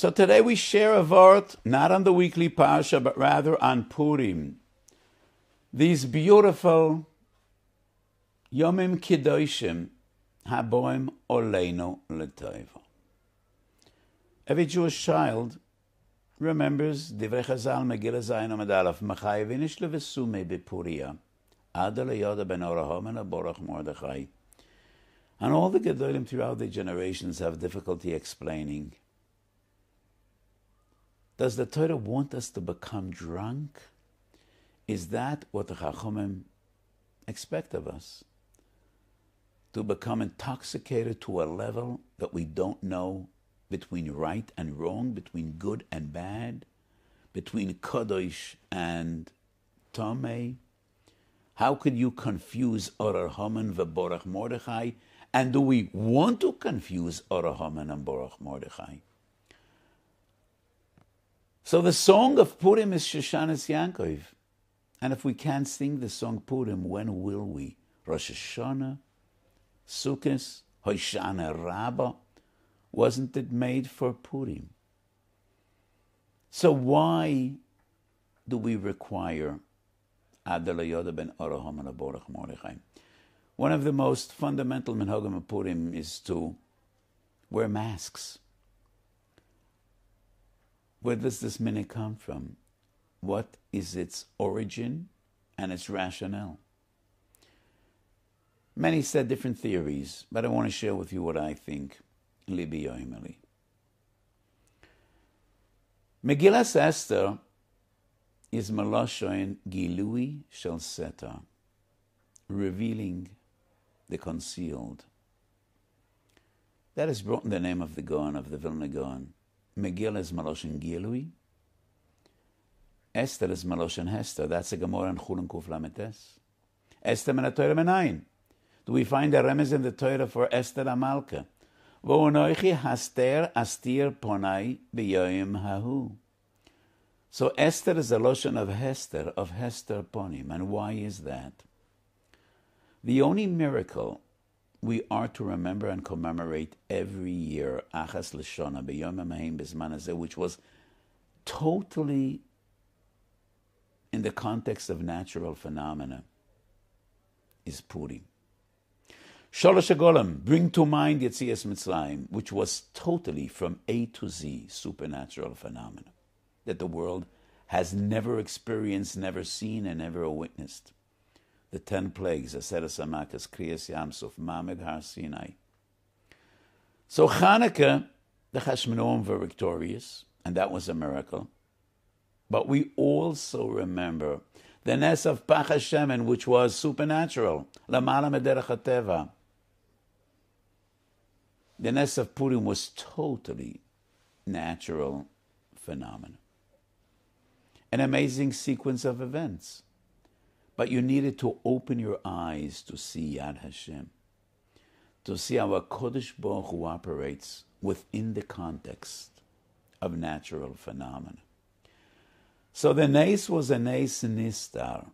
So today we share a word, not on the weekly Parsha, but rather on Purim. These beautiful Yomim Kedoshim, Haboim Oleinu L'Tova. Every Jewish child remembers Divrei Chazal Megillah Zayin Amud Aleph Machayevin Ish Levesume Bepuria Ada Leyoda Ben Orahom and Aborach Mordechai. And all the Gedolim throughout the generations have difficulty explaining. Does the Torah want us to become drunk? Is that what the Chachamim expect of us? To become intoxicated to a level that we don't know between right and wrong, between good and bad, between Kadosh and Tomei? How could you confuse Orah Haman v'Borach Mordechai? And do we want to confuse Orah Haman and Borach Mordechai? So the song of Purim is Shoshanas Yankov. And if we can't sing the song Purim, when will we? Rosh Hashanah, Sukkot, Hoshana Rabbah. Wasn't it made for Purim? So why do we require Adar Yoda ben Orah Haman Borach Mordechai? One of the most fundamental minhagim of Purim is to wear masks. Where does this minhag come from? What is its origin and its rationale? Many said different theories, but I want to share with you what I think. Libi Yoimeli. Megillas Esther is Maloshoin Gilui Shel Seta, revealing the concealed. That is brought in the name of the Gaon, of the Vilna Gaon. Megillah is Maloshin Gilui. Esther is Maloshin Hester. That's a Gemara in Chulin Kuf Lametes. Esther men Torah menayin. Do we find a remez in the Torah for Esther Amalka? V'onoichi haster astir ponai b'yoyim hahu. So Esther is a lotion of Hester Ponim. And why is that? The only miracle we are to remember and commemorate every year, Achas Lashona b'yom ha'mahim b'zman hazeh, which was totally in the context of natural phenomena, is Purim. Sholosh Hagolam, bring to mind Yetzias Mitzrayim, which was totally from A to Z supernatural phenomena that the world has never experienced, never seen, and never witnessed. The 10 plagues, Aseres Hamakas, Kriyas Yamsuf, Mamed Har Sinai. So Chanukah, the Chashmonaim were victorious, and that was a miracle. But we also remember the Nes of Pach HaShemen, which was supernatural, Lamala Mederach HaTeva. The Nes of Purim was totally natural phenomena. An amazing sequence of events. But you needed to open your eyes to see Yad Hashem, to see how a Kodesh Baruch Hu operates within the context of natural phenomena. So the Nes was a Nes Nistar.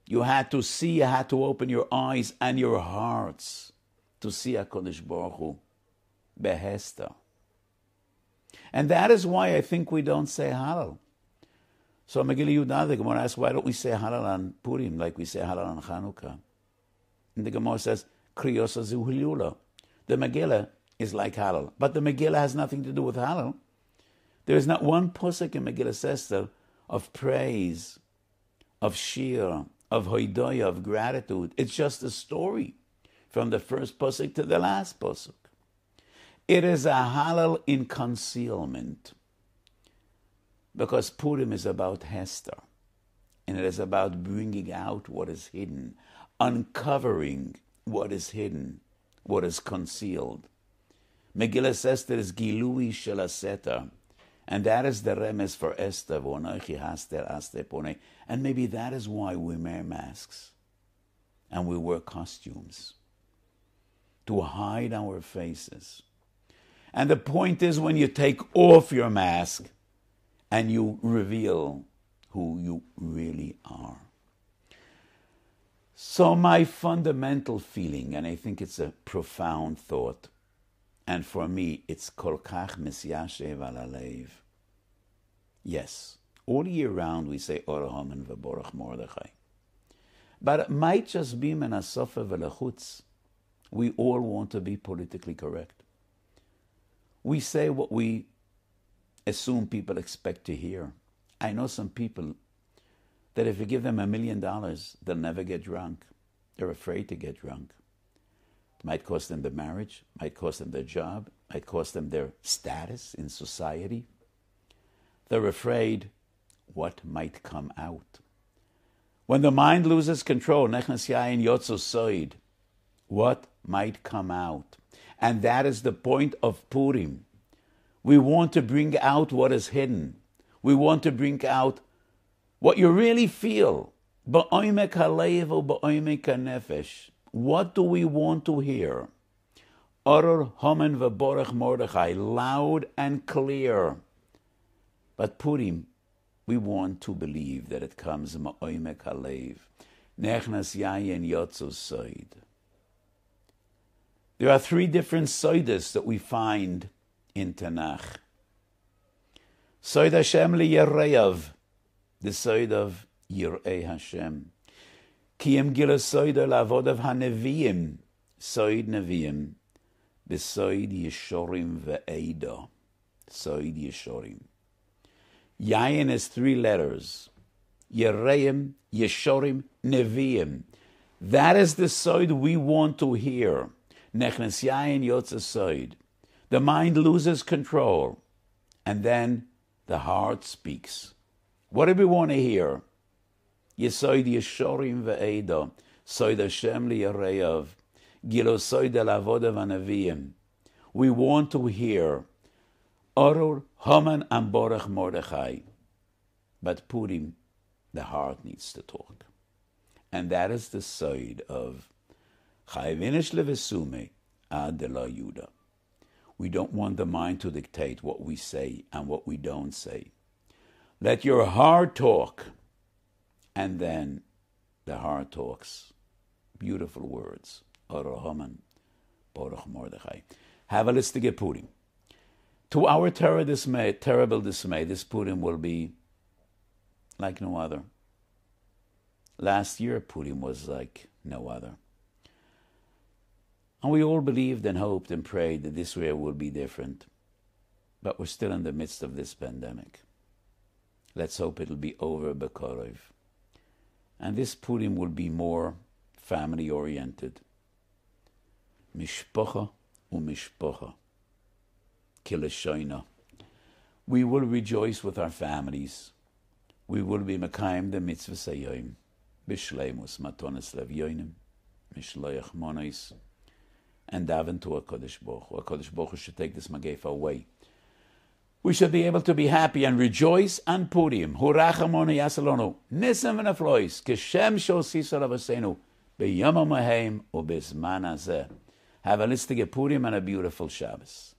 You had to see, you had to open your eyes and your hearts to see HaKadosh Baruch Hu behester. And that is why I think we don't say Hallel. So Megillah Yudah, the Gemara asks, why don't we say Hallel on Purim like we say Hallel on Chanukah? And the Gemara says, Kriyosa Zuhilula. The Megillah is like Hallel. But the Megillah has nothing to do with Hallel. There is not one pasuk in Megillah Esther of praise, of shir, of hoidoya, of gratitude. It's just a story from the first pasuk to the last pasuk. It is a Hallel in concealment. Because Purim is about Hester. And it is about bringing out what is hidden, uncovering what is hidden, what is concealed. Megillah Esther is Gilui Shel Aseta. And that is the remes for Esther. And maybe that is why we wear masks. And we wear costumes. To hide our faces. And the point is, when you take off your mask and you reveal who you really are. So my fundamental feeling, and I think it's a profound thought, And for me, it's kol kach misyashev al halev. Yes, all year round we say Or Haman v'Borach Mordechai. But it might just be min hasofa v'lechutz. We all want to be politically correct. We say what we assume people expect to hear. I know some people that if you give them $1 million, they'll never get drunk. They're afraid to get drunk. It might cost them their marriage, might cost them their job, might cost them their status in society. They're afraid what might come out. When the mind loses control, nechnas yayin yotzo soid, what might come out? And that is the point of Purim. We want to bring out what is hidden. We want to bring out what you really feel. Ba'omek halev u ba'omek hanefesh. What do we want to hear? Or Haman v'Borach Mordechai, loud and clear. But Purim, we want to believe that it comes ma'omek halev. Nechnas yayin yotzo soid. There are 3 different soidas that we find in Tanakh. Soid Hashem li'yereyav, the soid of Yirei Hashem. Kiyem gila soid lavod of haneviim, soid neviim, the soid yeshorim ve'eda, soid yeshorim. Yayin is 3 letters. Yereim, yeshorim, neviim. That is the soid we want to hear. Nechnes yayin yotze soid. The mind loses control, and then the heart speaks. What do we want to hear? Yesoid yeshorim ve'eda, soid Hashem li'yareyav, gilo soid el-avoda v'neviim. We want to hear Oror, Haman, and Borach Mordechai. But Purim, the heart needs to talk. And that is the soid of Chayvinish levesume ad de la Yuda. We don't want the mind to dictate what we say and what we don't say. Let your heart talk. And then the heart talks. Beautiful words. Oror Haman, Borach Mordechai. Have a list to get Purim. To our terrible dismay, this Purim will be like no other. Last year, Purim was like no other. And we all believed and hoped and prayed that this year will be different. But we're still in the midst of this pandemic. Let's hope it'll be over b'korev. And this Purim will be more family-oriented. Mishpocha u'mishpocha. Kileshoina. We will rejoice with our families. We will be mekayim the mitzvah sayoim. B'shleimus matones levyoinim. Mishloyach monois. And daven to HaKadosh Baruch Hu. HaKadosh Baruch Hu should take this magefa away. We should be able to be happy and rejoice on Purim. Hurachamonu yasalonu. Nisem v'naflois. Kishem shosis alavasenu. B'yom ha'moheim u'bizman hazeh. Have a listige Purim and a beautiful Shabbos.